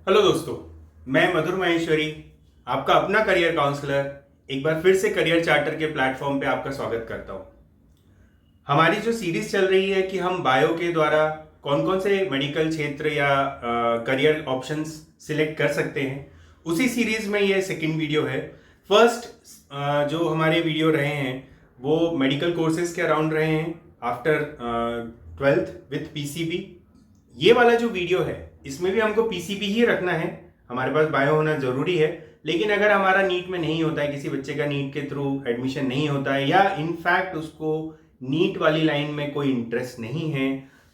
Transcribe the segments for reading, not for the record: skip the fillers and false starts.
Hello दोस्तों, मैं मधुर महेश्वरी, आपका अपना करियर काउंसलर, एक बार फिर से करियर चार्टर के प्लेटफॉर्म पे आपका स्वागत करता हूं। हमारी जो सीरीज चल रही है कि हम बायो के द्वारा कौन कौन से मेडिकल क्षेत्र या करियर ऑप्शंस सिलेक्ट कर सकते हैं, उसी सीरीज में ये सेकंड वीडियो है। फर्स्ट जो हमारे वीडियो रहे हैं वो मेडिकल कोर्सेज के अराउंड रहे हैं आफ्टर 12th विथ पीसीबी। ये वाला जो वीडियो है इसमें भी हमको पीसीबी ही रखना है, हमारे पास बायो होना जरूरी है। लेकिन अगर हमारा नीट में नहीं होता है, किसी बच्चे का नीट के थ्रू एडमिशन नहीं होता है, या इनफैक्ट उसको नीट वाली लाइन में कोई इंटरेस्ट नहीं है,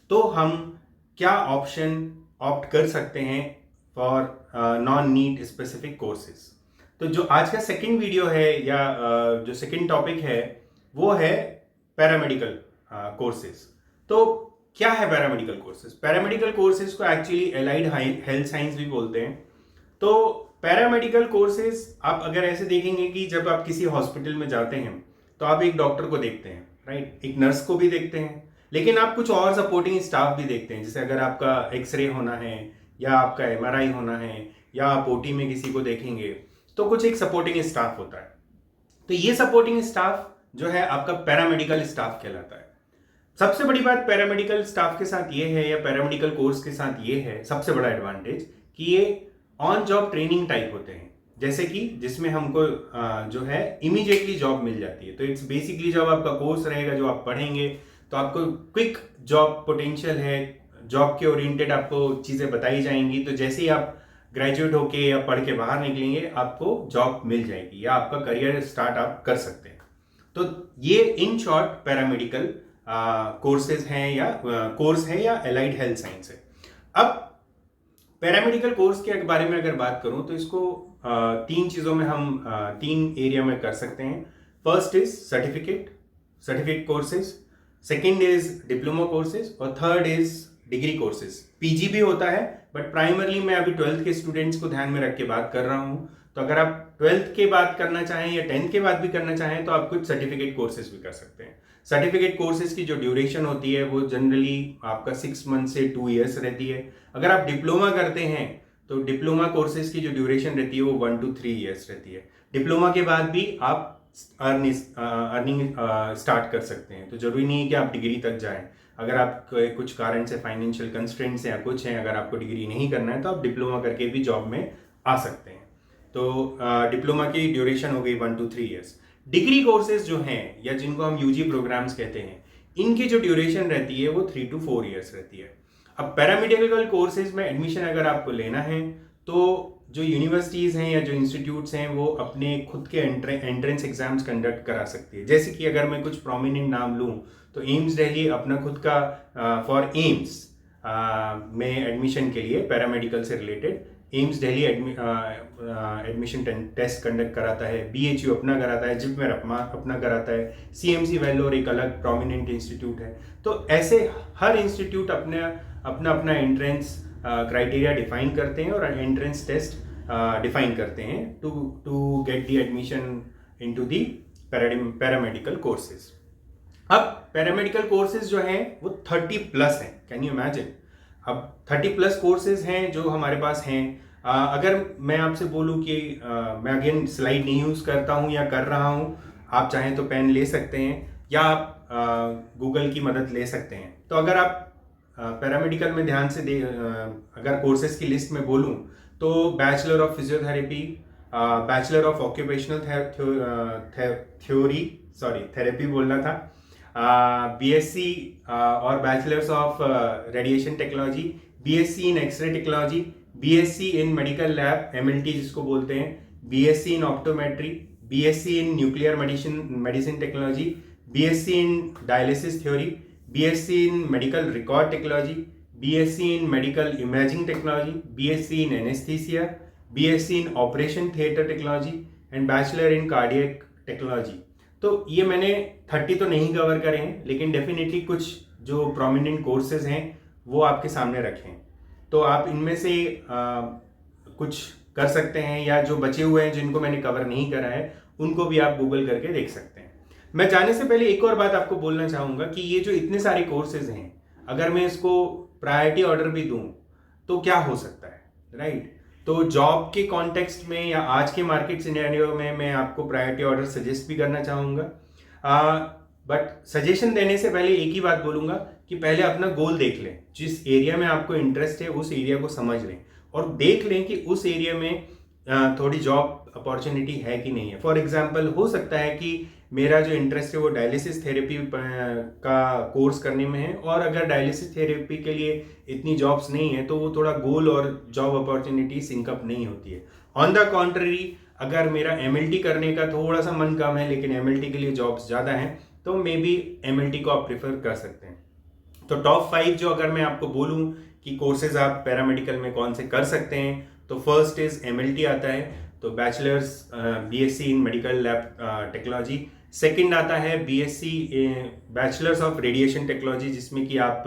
तो हम क्या ऑप्शन ऑप्ट कर सकते हैं for non NEET specific courses. तो जो आज का सेकंड वीडियो है या जो सेकंड टॉपिक है वो है पैरामेडिकल कोर्सेज। तो क्या है पैरामेडिकल कोर्सेज? पैरामेडिकल कोर्सेज को एक्चुअली एलाइड हेल्थ साइंस भी बोलते हैं। तो पैरामेडिकल कोर्सेज आप अगर ऐसे देखेंगे कि जब आप किसी हॉस्पिटल में जाते हैं तो आप एक डॉक्टर को देखते हैं, राइट, एक नर्स को भी देखते हैं, लेकिन आप कुछ और सपोर्टिंग स्टाफ भी देखते हैं। जैसे अगर आपका एक्सरे होना है या आपका एमआरआई होना है या आप ओटी में किसी को देखेंगे तो कुछ एक सपोर्टिंग स्टाफ होता है। तो ये सपोर्टिंग स्टाफ जो है आपका पैरामेडिकल स्टाफ कहलाता है। सबसे बड़ी बात पैरामेडिकल स्टाफ के साथ ये है या पैरामेडिकल कोर्स के साथ ये है, सबसे बड़ा एडवांटेज, कि ये ऑन जॉब ट्रेनिंग टाइप होते हैं। जैसे कि जिसमें हमको जो है इमीडिएटली जॉब मिल जाती है। तो इट्स बेसिकली जब आपका कोर्स रहेगा जो आप पढ़ेंगे तो आपको क्विक जॉब पोटेंशियल है, जॉब के ओरिएंटेड आपको चीज़ें बताई जाएंगी। तो जैसे ही आप ग्रेजुएट होके या पढ़ के बाहर निकलेंगे आपको जॉब मिल जाएगी या आपका करियर स्टार्ट आप कर सकते हैं। तो ये इन शॉर्ट पैरामेडिकल कोर्सेज हैं या कोर्स है या एलाइड हेल्थ साइंस है। अब पैरामेडिकल कोर्स के बारे में अगर बात करूं तो इसको तीन चीज़ों में हम तीन एरिया में कर सकते हैं। First is certificate courses, second is diploma courses और third is degree courses. PG भी होता है बट प्राइमरली मैं अभी 12th के स्टूडेंट्स को ध्यान में रख के बात कर रहा हूं। तो अगर आप 12th के बाद करना चाहें या 10th के बाद भी करना चाहें तो आप कुछ सर्टिफिकेट कोर्सेज भी कर सकते हैं। सर्टिफिकेट कोर्सेज की जो ड्यूरेशन होती है वो जनरली आपका 6 मंथ से 2 years रहती है। अगर आप डिप्लोमा करते हैं तो डिप्लोमा कोर्सेज की जो ड्यूरेशन रहती है वो 1 to 3 years रहती है। डिप्लोमा के बाद भी आप अर्निंग स्टार्ट कर सकते हैं। तो जरूरी नहीं है कि आप डिग्री तक जाएं। अगर आप कुछ कारण से फाइनेंशियल कंस्ट्रेंट्स या कुछ हैं, अगर आपको डिग्री नहीं करना है तो आप डिप्लोमा करके भी जॉब में आ सकते हैं। तो डिप्लोमा की ड्यूरेशन हो गई 1 to 3 years। डिग्री कोर्सेज जो हैं या जिनको हम यूजी प्रोग्राम्स कहते हैं, इनकी जो ड्यूरेशन रहती है वो 3 to 4 years रहती है। अब पैरामेडिकल कोर्सेज में एडमिशन अगर आपको लेना है तो जो यूनिवर्सिटीज़ हैं या जो इंस्टीट्यूट्स हैं वो अपने खुद के एंट्रेंस एग्जाम्स कंडक्ट करा सकती है। जैसे कि अगर मैं कुछ प्रोमिनेंट नाम लूँ तो एम्स दिल्ली अपना खुद का फॉर एम्स में एडमिशन के लिए पैरामेडिकल से related AIIMS Delhi admission test conduct कराता है, बीएचयू अपना कराता है, जिपमेर अपना कराता है, सीएमसी वेल्लोर एक अलग प्रोमिनेंट इंस्टीट्यूट है। तो ऐसे हर इंस्टीट्यूट अपना अपना एंट्रेंस क्राइटेरिया डिफाइन करते हैं और एंट्रेंस टेस्ट डिफाइन करते हैं to get the admission into the paramedical courses. अब पैरामेडिकल कोर्सेज जो हैं वो 30+ हैं, कैन यू इमेजिन। अब 30+ कोर्सेज हैं जो हमारे पास हैं। अगर मैं आपसे बोलूं कि मैं अगेन स्लाइड नहीं यूज़ करता हूं या कर रहा हूं, आप चाहें तो पेन ले सकते हैं या आप गूगल की मदद ले सकते हैं। तो अगर आप पैरामेडिकल में ध्यान से अगर कोर्सेज की लिस्ट में बोलूं तो bachelor of physiotherapy, bachelor of occupational therapy बोलना था, बीएससी और bachelors of radiation technology, BSc in x-ray technology, BSc in medical lab MLT जिसको बोलते हैं, BSc in optometry, BSc in nuclear medicine technology, BSc in dialysis theory, BSc in medical record technology, BSc in medical imaging technology, BSc in anaesthesia, BSc in operation theatre technology and bachelor in cardiac technology. तो ये मैंने 30 तो नहीं cover करे हैं, लेकिन definitely कुछ जो प्रोमिनेंट कोर्सेज हैं वो आपके सामने रखे हैं। तो आप इनमें से कुछ कर सकते हैं या जो बचे हुए हैं जिनको मैंने कवर नहीं करा है उनको भी आप गूगल करके देख सकते हैं। मैं जाने से पहले एक और बात आपको बोलना चाहूँगा कि ये जो इतने सारे कोर्सेज हैं, अगर मैं इसको प्रायोरिटी ऑर्डर भी दूँ तो क्या हो सकता है, राइट। तो जॉब के कॉन्टेक्स्ट में या आज के मार्केट सिनेरियो में मैं आपको प्रायोरिटी ऑर्डर सजेस्ट भी करना चाहूँगा, बट सजेशन देने से पहले एक ही बात बोलूँगा कि पहले अपना गोल देख लें। जिस एरिया में आपको इंटरेस्ट है उस एरिया को समझ लें और देख लें कि उस एरिया में थोड़ी जॉब अपॉर्चुनिटी है कि नहीं है। फॉर एग्जांपल हो सकता है कि मेरा जो इंटरेस्ट है वो डायलिसिस थेरेपी का कोर्स करने में है, और अगर डायलिसिस थेरेपी के लिए इतनी जॉब्स नहीं है तो वो थोड़ा गोल और जॉब अपॉर्चुनिटी सिंकअप नहीं होती है। ऑन द कॉन्ट्ररी, अगर मेरा एमएलटी करने का थोड़ा सा मन कम है लेकिन एमएलटी के लिए जॉब्स ज़्यादा हैं तो मे बी एमएलटी को आप प्रेफर कर सकते हैं। तो टॉप 5 जो अगर मैं आपको बोलूं कि कोर्सेज आप पैरामेडिकल में कौन से कर सकते हैं, तो फर्स्ट इज एमएलटी आता है, तो bachelors BSc in medical lab technology. Second आता है BSc bachelors of radiation technology, जिसमें कि आप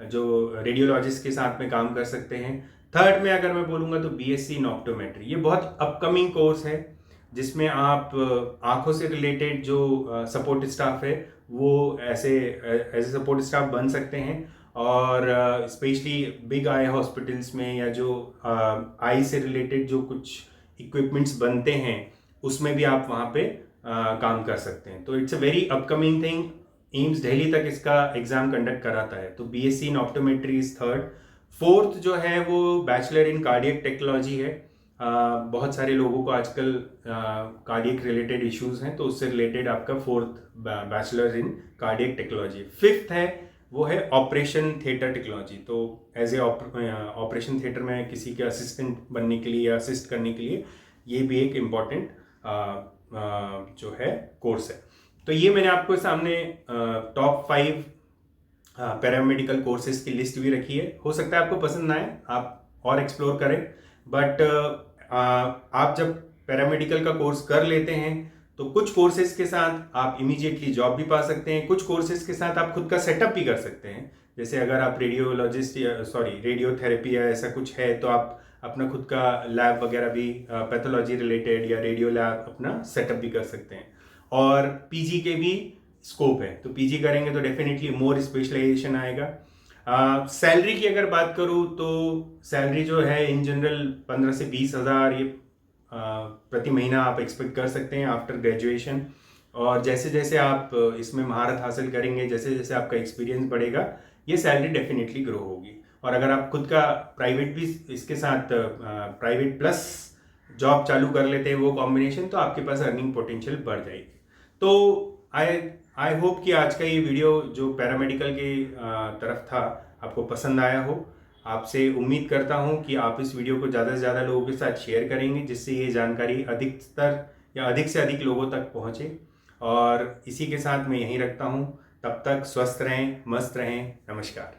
जो रेडियोलॉजिस्ट के साथ में काम कर सकते हैं। थर्ड में अगर मैं बोलूँगा तो बीएससी इन ऑप्टोमेट्री, ये बहुत अपकमिंग कोर्स है जिसमें आप आंखों से रिलेटेड जो सपोर्ट स्टाफ है वो ऐसे सपोर्ट स्टाफ बन सकते हैं, और स्पेशली बिग आई हॉस्पिटल्स में या जो आई से रिलेटेड जो कुछ इक्विपमेंट्स बनते हैं उसमें भी आप वहाँ पे काम कर सकते हैं। तो it's a very upcoming thing. AIIMS Delhi तक इसका एग्जाम कंडक्ट कराता है। तो BSc in optometry is third. Fourth जो है वो बैचलर इन कार्डियक टेक्नोलॉजी है। बहुत सारे लोगों को आजकल कार्डियक रिलेटेड इश्यूज हैं, तो उससे रिलेटेड आपका fourth bachelor in cardiac technology. Fifth है वो है ऑपरेशन थिएटर टेक्नोलॉजी। तो एज ए ऑपरेशन थिएटर में किसी के असिस्टेंट बनने के लिए या असिस्ट करने के लिए ये भी एक इम्पॉर्टेंट जो है कोर्स है। तो ये मैंने आपको सामने टॉप 5 पैरामेडिकल कोर्सेज की लिस्ट भी रखी है। हो सकता है आपको पसंद ना आए, आप और एक्सप्लोर करें, बट आप जब पैरामेडिकल का कोर्स कर लेते हैं तो कुछ कोर्सेज के साथ आप इमीडिएटली जॉब भी पा सकते हैं, कुछ कोर्सेज के साथ आप खुद का सेटअप भी कर सकते हैं। जैसे अगर आप रेडियोलॉजिस्ट या रेडियोथेरेपी या ऐसा कुछ है तो आप अपना खुद का लैब वगैरह भी पैथोलॉजी रिलेटेड या रेडियो लैब अपना सेटअप भी कर सकते हैं। और पीजी के भी स्कोप है, तो पीजी करेंगे तो डेफिनेटली मोर स्पेशलाइजेशन आएगा। सैलरी की अगर बात करूँ तो सैलरी जो है इन जनरल 15 से 20 हज़ार ये प्रति महीना आप एक्सपेक्ट कर सकते हैं आफ्टर ग्रेजुएशन। और जैसे जैसे आप इसमें महारत हासिल करेंगे, जैसे जैसे आपका एक्सपीरियंस बढ़ेगा, ये सैलरी डेफिनेटली ग्रो होगी। और अगर आप खुद का प्राइवेट भी इसके साथ प्राइवेट प्लस जॉब चालू कर लेते हैं वो कॉम्बिनेशन, तो आपके पास अर्निंग पोटेंशियल बढ़ जाएगी। तो आई होप कि आज का ये वीडियो जो पैरामेडिकल की तरफ था आपको पसंद आया हो। आपसे उम्मीद करता हूँ कि आप इस वीडियो को ज़्यादा से ज़्यादा लोगों के साथ शेयर करेंगे, जिससे ये जानकारी अधिकतर या अधिक से अधिक लोगों तक पहुँचे। और इसी के साथ मैं यहीं रखता हूँ। तब तक स्वस्थ रहें, मस्त रहें। नमस्कार।